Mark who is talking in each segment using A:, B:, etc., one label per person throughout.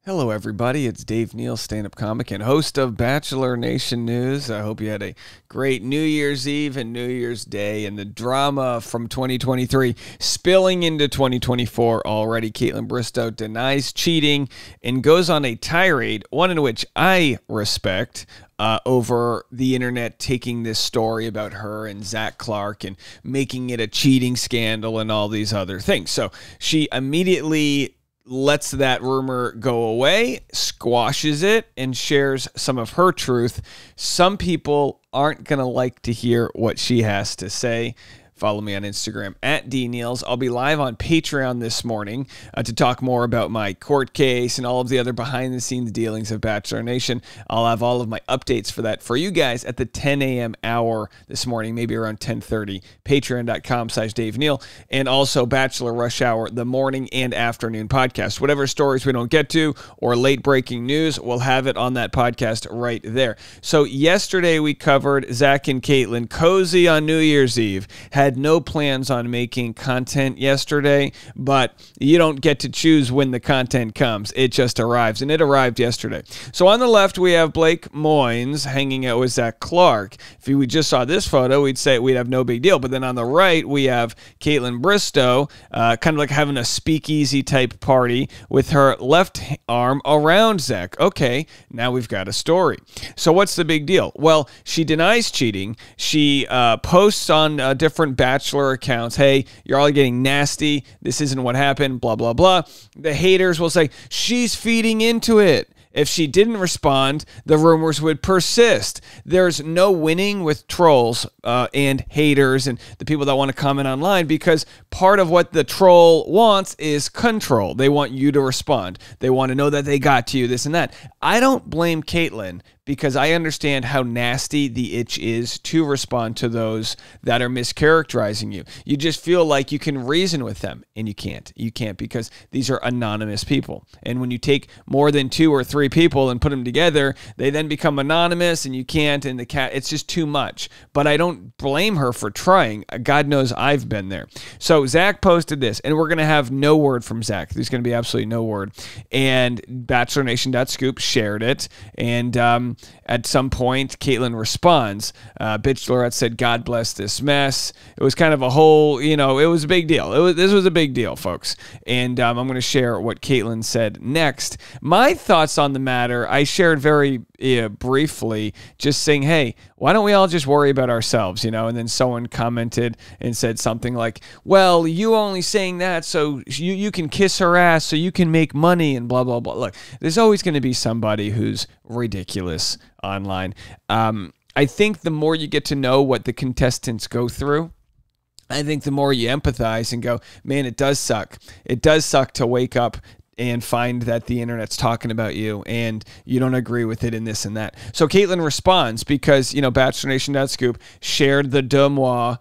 A: Hello, everybody. It's Dave Neal, stand-up comic and host of Bachelor Nation News. I hope you had a great New Year's Eve and New Year's Day, and the drama from 2023 spilling into 2024 already. Caitlyn Bristo denies cheating and goes on a tirade, one in which I respect, over the internet taking this story about her and Zach Clark and making it a cheating scandal and all these other things. So she immediately lets that rumor go away, squashes it, and shares some of her truth. Some people aren't going to like to hear what she has to say. Follow me on Instagram at DNeals. I'll be live on Patreon this morning to talk more about my court case and all of the other behind-the-scenes dealings of Bachelor Nation. I'll have all of my updates for that for you guys at the 10 a.m. hour this morning, maybe around 10:30. Patreon.com/Dave Neal. And also Bachelor Rush Hour, the morning and afternoon podcast. Whatever stories we don't get to or late-breaking news, we'll have it on that podcast right there. So yesterday we covered Zach and Caitlyn cozy on New Year's Eve. Had no plans on making content yesterday, but you don't get to choose when the content comes. It just arrives, and it arrived yesterday. So on the left, we have Blake Moynes hanging out with Zach Clark. If we just saw this photo, we'd say we'd have no big deal. But then on the right, we have Caitlyn Bristo, kind of like having a speakeasy type party with her left arm around Zach. Okay, now we've got a story. So what's the big deal? Well, she denies cheating. She posts on different Bachelor accounts, hey, you're all getting nasty, this isn't what happened, blah, blah, blah. The haters will say, she's feeding into it. If she didn't respond, the rumors would persist. There's no winning with trolls and haters and the people that want to comment online, because part of what the troll wants is control. They want you to respond. They want to know that they got to you, this and that. I don't blame Caitlyn, because I understand how nasty the itch is to respond to those that are mischaracterizing you. You just feel like you can reason with them, and you can't. You can't, because these are anonymous people. And when you take more than 2 or 3 people and put them together, they then become anonymous, and you can't, and it's just too much. But I don't blame her for trying. God knows I've been there. So Zach posted this, and we're going to have no word from Zach. There's going to be absolutely no word. And BachelorNation.scoop shared it, and at some point, Caitlyns Response. Bachelorette said, God bless this mess. It was kind of a whole, it was a big deal. This was a big deal, folks. And I'm going to share what Caitlyn said next. My thoughts on the matter, I shared very briefly, just saying, hey, why don't we all just worry about ourselves, And then someone commented and said something like, well, you only saying that so you can kiss her ass so you can make money and blah, blah, blah. Look, there's always going to be somebody who's ridiculous online. I think the more you get to know what the contestants go through, I think the more you empathize and go, man, it does suck. It does suck to wake up and find that the internet's talking about you and you don't agree with it and this and that. So Caitlyn responds because, BachelorNation.scoop shared the demois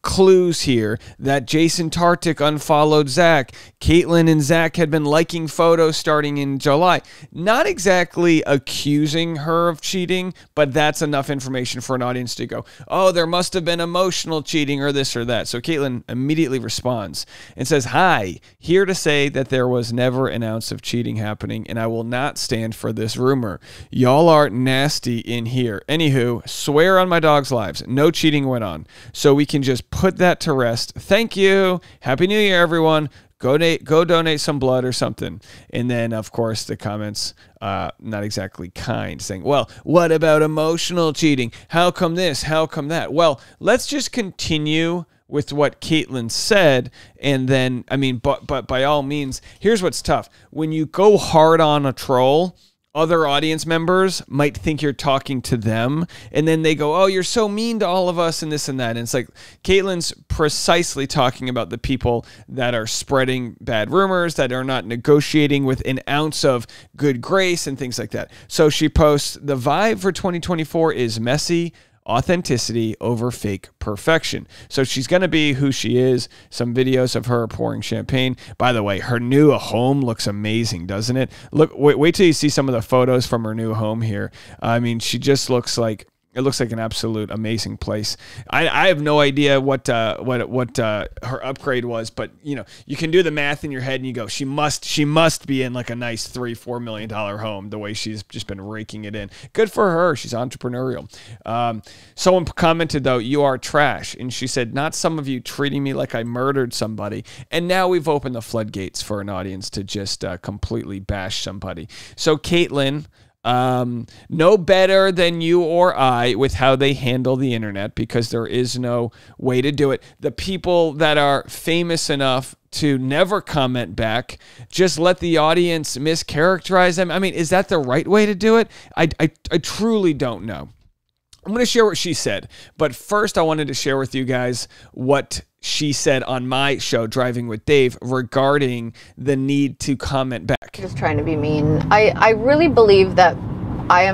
A: clues here that Jason Tartick unfollowed Zach. Caitlyn and Zach had been liking photos starting in July. Not exactly accusing her of cheating, but that's enough information for an audience to go, oh, there must have been emotional cheating or this or that. So Caitlyn immediately responds and says, hi, here to say that there was never an ounce of cheating happening, and I will not stand for this rumor. Y'all are nasty in here. Anywho, swear on my dog's lives, no cheating went on. So we can just put that to rest. Thank you. Happy New Year, everyone. Go donate some blood or something. And then, of course, the comments, not exactly kind, saying, well, what about emotional cheating? How come this? How come that? Well, let's just continue with what Caitlyn said. And then, but by all means, here's what's tough. When you go hard on a troll, other audience members might think you're talking to them, and then they go, oh, you're so mean to all of us and this and that. And it's like Caitlyn's precisely talking about the people that are spreading bad rumors, that are not negotiating with an ounce of good grace and things like that. So she posts, the vibe for 2024 is messy, authenticity over fake perfection. So she's going to be who she is. Some videos of her pouring champagne. By the way, her new home looks amazing, doesn't it? Look, wait till you see some of the photos from her new home here. She just looks like It looks like an absolute amazing place. I have no idea what her upgrade was, but you can do the math in your head and you go, she must be in like a nice $3-4 million home the way she's just been raking it in. Good for her. She's entrepreneurial. Someone commented though, "You are trash," and she said, "Not some of you treating me like I murdered somebody." And now we've opened the floodgates for an audience to just completely bash somebody. So Kaitlyn, no better than you or I with how they handle the internet, because there is no way to do it. The people that are famous enough to never comment back, just let the audience mischaracterize them. I mean, is that the right way to do it? I truly don't know. I'm going to share what she said, but first I wanted to share with you guys what she said on my show, Driving with Dave, regarding the need to comment back.
B: Just trying to be mean. I really believe that I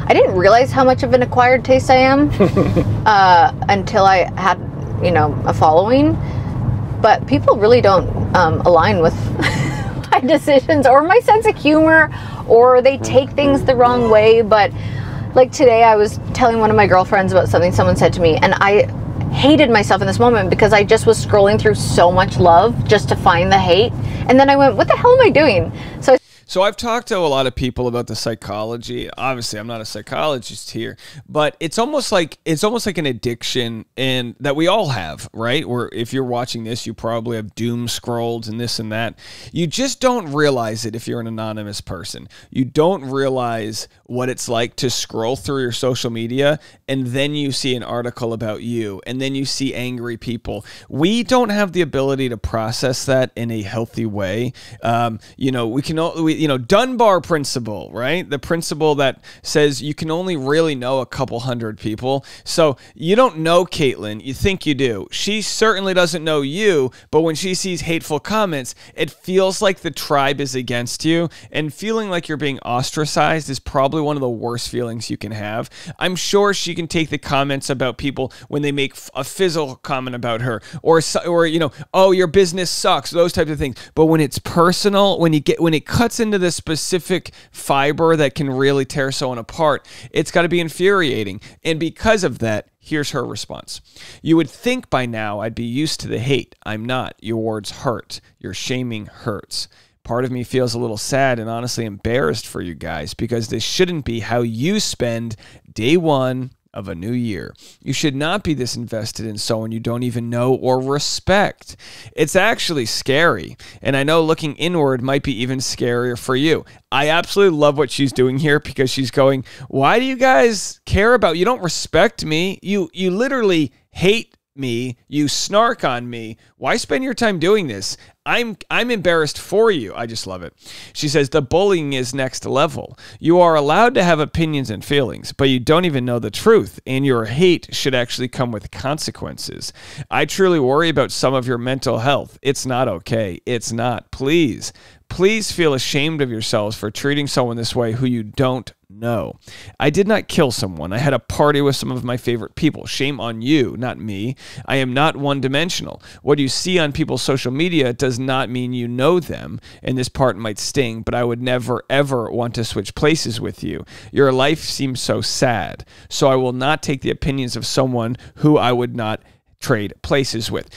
B: didn't realize how much of an acquired taste I am until I had, a following. But people really don't align with my decisions or my sense of humor, or they take things the wrong way. But like today, I was telling one of my girlfriends about something someone said to me, and I hated myself in this moment because I just was scrolling through so much love just to find the hate. And then I went, what the hell am I doing?
A: So I've talked to a lot of people about the psychology. Obviously, I'm not a psychologist here, but it's almost like an addiction, and that we all have, right? Where if you're watching this, you probably have doom scrolled and this and that. You just don't realize it if you're an anonymous person. You don't realize what it's like to scroll through your social media and then you see an article about you and then you see angry people. We don't have the ability to process that in a healthy way. Dunbar principle, right? The principle that says you can only really know a couple hundred people. So you don't know Kaitlyn. You think you do. She certainly doesn't know you, but when she sees hateful comments, it feels like the tribe is against you, and feeling like you're being ostracized is probably one of the worst feelings you can have. I'm sure she can take the comments about people when they make a physical comment about her, or oh, your business sucks, those types of things. But when it's personal, when it cuts into the specific fiber that can really tear someone apart, it's got to be infuriating. And because of that, here's her response. "You would think by now I'd be used to the hate. I'm not. Your words hurt. Your shaming hurts. Part of me feels a little sad and honestly embarrassed for you guys, because this shouldn't be how you spend day one of a new year. You should not be this invested in someone you don't even know or respect. It's actually scary, and I know looking inward might be even scarier for you." I absolutely love what she's doing here, because she's going, why do you guys care about, you don't respect me, you literally hate me, you snark on me. Why spend your time doing this? I'm embarrassed for you. I just love it. She says, "The bullying is next level. You are allowed to have opinions and feelings, but you don't even know the truth, and your hate should actually come with consequences. I truly worry about some of your mental health. It's not okay. It's not. Please feel ashamed of yourselves for treating someone this way who you don't know. I did not kill someone. I had a party with some of my favorite people. Shame on you, not me. I am not one-dimensional. What you see on people's social media does not mean you know them, and this part might sting, but I would never, ever want to switch places with you. Your life seems so sad, so I will not take the opinions of someone who I would not trade places with."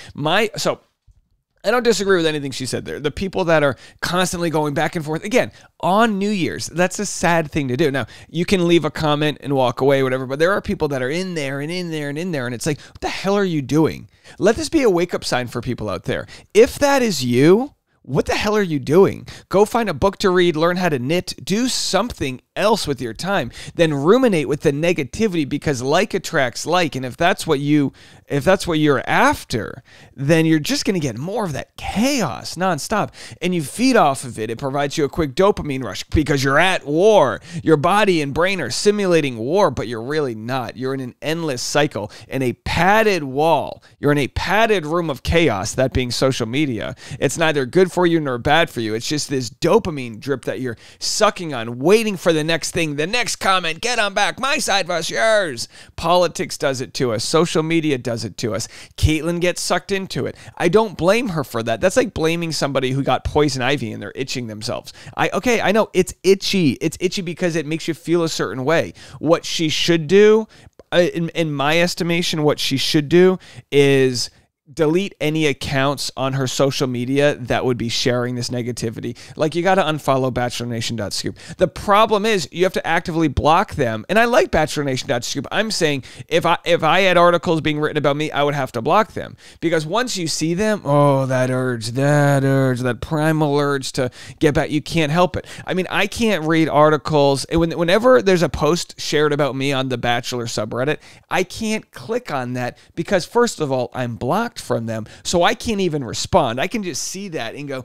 A: I don't disagree with anything she said there. The people that are constantly going back and forth, again, on New Year's, that's a sad thing to do. Now, you can leave a comment and walk away, whatever, but there are people that are in there and in there and in there, and it's like, what the hell are you doing? Let this be a wake-up sign for people out there. If that is you, what the hell are you doing? Go find a book to read, learn how to knit, do something else with your time, then ruminate with the negativity, because like attracts like. And if that's what you're after, then you're just going to get more of that chaos nonstop, and you feed off of it. It provides you a quick dopamine rush because you're at war. Your body and brain are simulating war, but you're really not. You're in an endless cycle, in a padded wall. You're in a padded room of chaos, that being social media. It's neither good for for you nor bad for you. It's just this dopamine drip that you're sucking on, waiting for the next thing, the next comment, get on back, my side versus yours. Politics does it to us. Social media does it to us. Kaitlyn gets sucked into it. I don't blame her for that. That's like blaming somebody who got poison ivy and they're itching themselves. I know it's itchy. It's itchy because it makes you feel a certain way. What she should do, in my estimation, what she should do is delete any accounts on her social media that would be sharing this negativity. Like, you got to unfollow bachelornation.scoop. The problem is you have to actively block them. And I like bachelornation.scoop. I'm saying if I had articles being written about me, I would have to block them, because once you see them, oh, that primal urge to get back, you can't help it. I mean, I can't read articles. Whenever there's a post shared about me on the Bachelor subreddit, I can't click on that because, first of all, I'm blocked from them, so I can't even respond. I can just see that and go,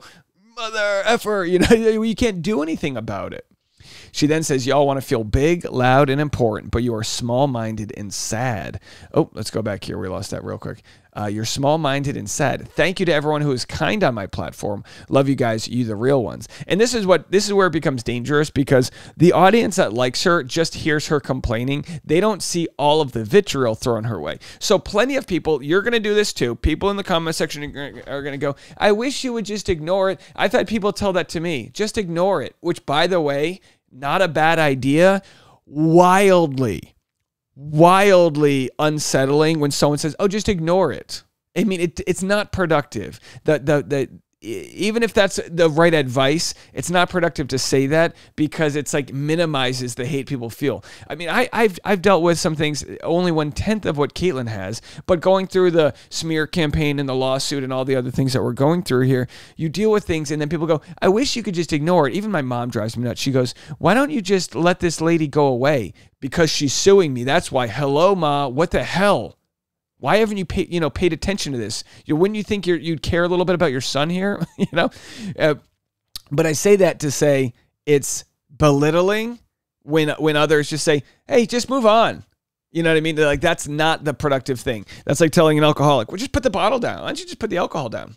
A: mother effer, you can't do anything about it. She then says, y'all want to feel big, loud, and important, but you are small-minded and sad. Oh, let's go back here. We lost that real quick. You're small-minded and sad. Thank you to everyone who is kind on my platform. Love you guys. You the real ones. And this is where it becomes dangerous, because the audience that likes her just hears her complaining. They don't see all of the vitriol thrown her way. So plenty of people, you're going to do this too. People in the comment section are going to go, I wish you would just ignore it. I've had people tell that to me. Just ignore it, which, by the way, not a bad idea. Wildly unsettling when someone says, oh, just ignore it. I mean, it's not productive. Even if that's the right advice, it's not productive to say that, because it's like minimizes the hate people feel. I mean, I've dealt with some things, only 1/10 of what Kaitlyn has, but going through the smear campaign and the lawsuit and all the other things that we're going through here, you deal with things and then people go, I wish you could just ignore it. Even my mom drives me nuts. She goes, why don't you just let this lady go away? Because she's suing me. That's why. Hello, Ma. What the hell? Why haven't you paid attention to this? Wouldn't you think you'd care a little bit about your son here? But I say that to say it's belittling when others just say, hey, just move on. You know what I mean? They're like, that's not the productive thing. That's like telling an alcoholic, well, just put the bottle down. Why don't you just put the alcohol down?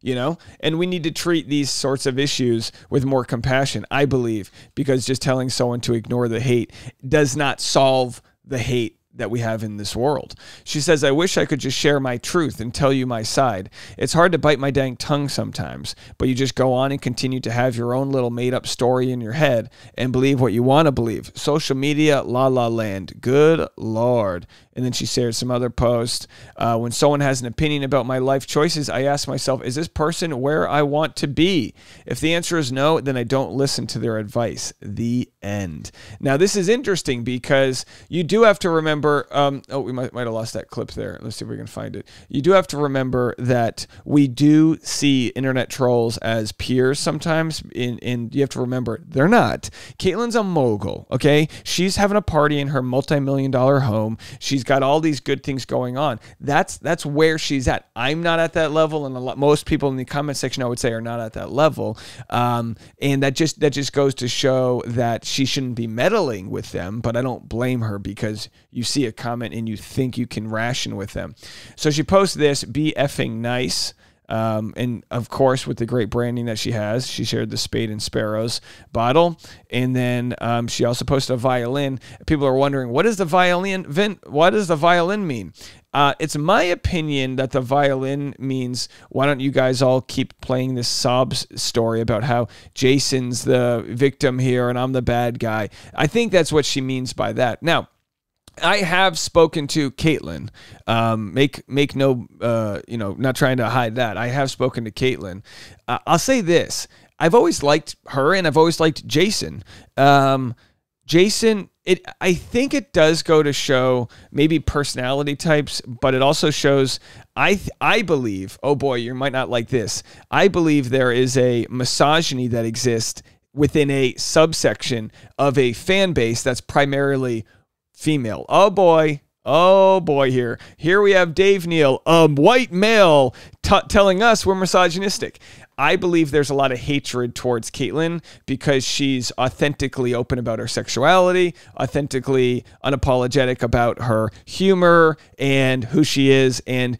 A: And we need to treat these sorts of issues with more compassion, I believe, because just telling someone to ignore the hate does not solve the hate that we have in this world. She says, I wish I could just share my truth and tell you my side. It's hard to bite my dang tongue sometimes, but you just go on and continue to have your own little made up story in your head and believe what you want to believe. Social media, la la land. Good Lord. And then she shares some other posts. When someone has an opinion about my life choices, I ask myself, is this person where I want to be? If the answer is no, then I don't listen to their advice. The end. Now, this is interesting because you do have to remember, we might have lost that clip there. Let's see if we can find it. You do have to remember that we do see internet trolls as peers sometimes, and you have to remember they're not. Kaitlyn's a mogul, okay? She's having a party in her multi-million-dollar home. She's got all these good things going on. That's where she's at. I'm not at that level, and most people in the comment section, I would say, are not at that level. And that just goes to show that she shouldn't be meddling with them, but I don't blame her because you see a comment and you think you can ration with them. So she posts this, be effing nice. And of course, with the great branding that she has, she shared the Spade and Sparrows bottle. And then she also posted a violin. People are wondering, what does the violin mean? It's my opinion that the violin means, why don't you guys all keep playing this sob story about how Jason's the victim here and I'm the bad guy. I think that's what she means by that. Now, I have spoken to Kaitlyn. Make no, not trying to hide that. I have spoken to Kaitlyn. I'll say this. I've always liked her and I've always liked Jason. Jason, I think it does go to show maybe personality types, but it also shows, I believe, oh boy, you might not like this. I believe there is a misogyny that exists within a subsection of a fan base that's primarily female. Oh boy, here we have Dave Neal, a white male, telling us we're misogynistic. I believe there's a lot of hatred towards Kaitlyn because she's authentically open about her sexuality, authentically unapologetic about her humor and who she is, and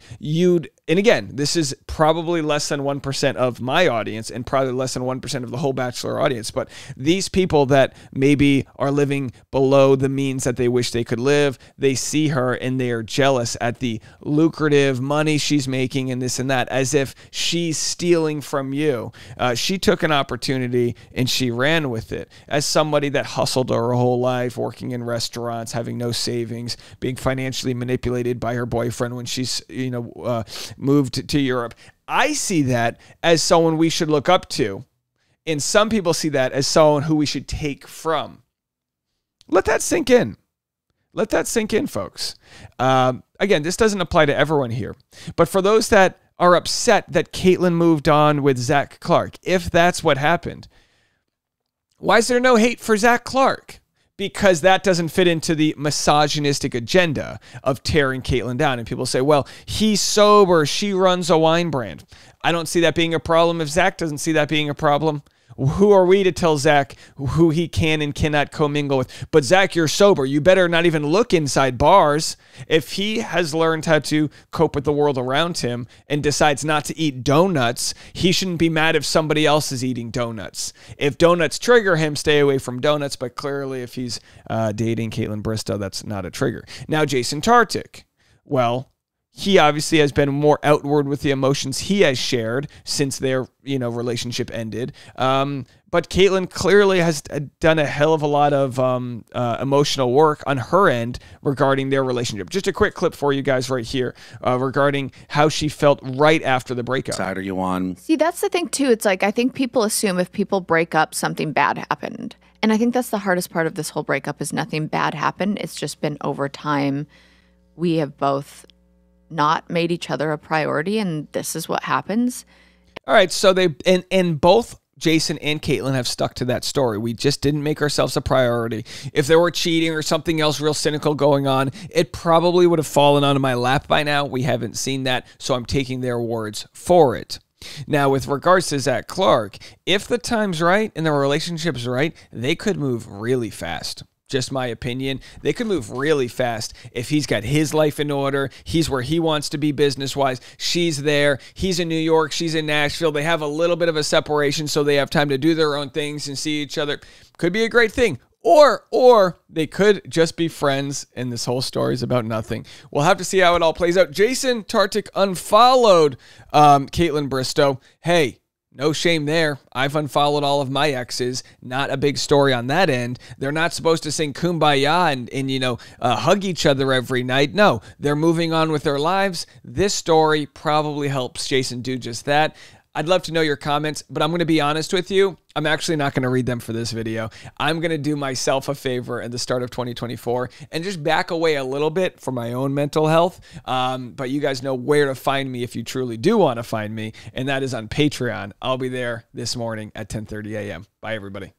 A: and again, this is probably less than 1% of my audience and probably less than 1% of the whole Bachelor audience, but these people that maybe are living below the means that they wish they could live, they see her and they are jealous at the lucrative money she's making and this and that, as if she's stealing from you. She took an opportunity and she ran with it. As somebody that hustled her whole life, working in restaurants, having no savings, being financially manipulated by her boyfriend when she's, moved to Europe. I see that as someone we should look up to. And some people see that as someone who we should take from. Let that sink in. Let that sink in, folks. Again, this doesn't apply to everyone here. But for those that are upset that Kaitlyn moved on with Zach Clark, if that's what happened, why is there no hate for Zach Clark? Because that doesn't fit into the misogynistic agenda of tearing Kaitlyn down. And people say, well, he's sober, she runs a wine brand. I don't see that being a problem if Zach doesn't see that being a problem. Who are we to tell Zach who he can and cannot commingle with? But Zach, you're sober. You better not even look inside bars. If he has learned how to cope with the world around him and decides not to eat donuts, he shouldn't be mad if somebody else is eating donuts. If donuts trigger him, stay away from donuts. But clearly, if he's dating Caitlyn Bristo, that's not a trigger. Now, Jason Tartick. Well, he obviously has been more outward with the emotions he has shared since their, relationship ended. But Kaitlyn clearly has done a hell of a lot of emotional work on her end regarding their relationship. Just a quick clip for you guys right here regarding how she felt right after the breakup.
C: Side are you on?
B: See, that's the thing too. It's like, I think people assume if people break up, something bad happened. And I think that's the hardest part of this whole breakup is nothing bad happened. It's just been over time. We have both not made each other a priority, and this is what happens.
A: All right, so they and both Jason and Kaitlyn have stuck to that story. We just didn't make ourselves a priority. If there were cheating or something else real cynical going on, it probably would have fallen onto my lap by now. We haven't seen that, so I'm taking their words for it. Now, with regards to Zach Clark, if the time's right and the relationship's right, they could move really fast. Just my opinion. They could move really fast if he's got his life in order. He's where he wants to be business-wise. She's there. He's in New York. She's in Nashville. They have a little bit of a separation, so they have time to do their own things and see each other. Could be a great thing. Or they could just be friends, and this whole story is about nothing. We'll have to see how it all plays out. Jason Tartick unfollowed Caitlyn Bristo. Hey, no shame there. I've unfollowed all of my exes. Not a big story on that end. They're not supposed to sing Kumbaya and hug each other every night. No, they're moving on with their lives. This story probably helps Jason do just that. I'd love to know your comments, but I'm going to be honest with you. I'm actually not going to read them for this video. I'm going to do myself a favor at the start of 2024 and just back away a little bit for my own mental health. But you guys know where to find me if you truly do want to find me, and that is on Patreon. I'll be there this morning at 10:30 a.m. Bye, everybody.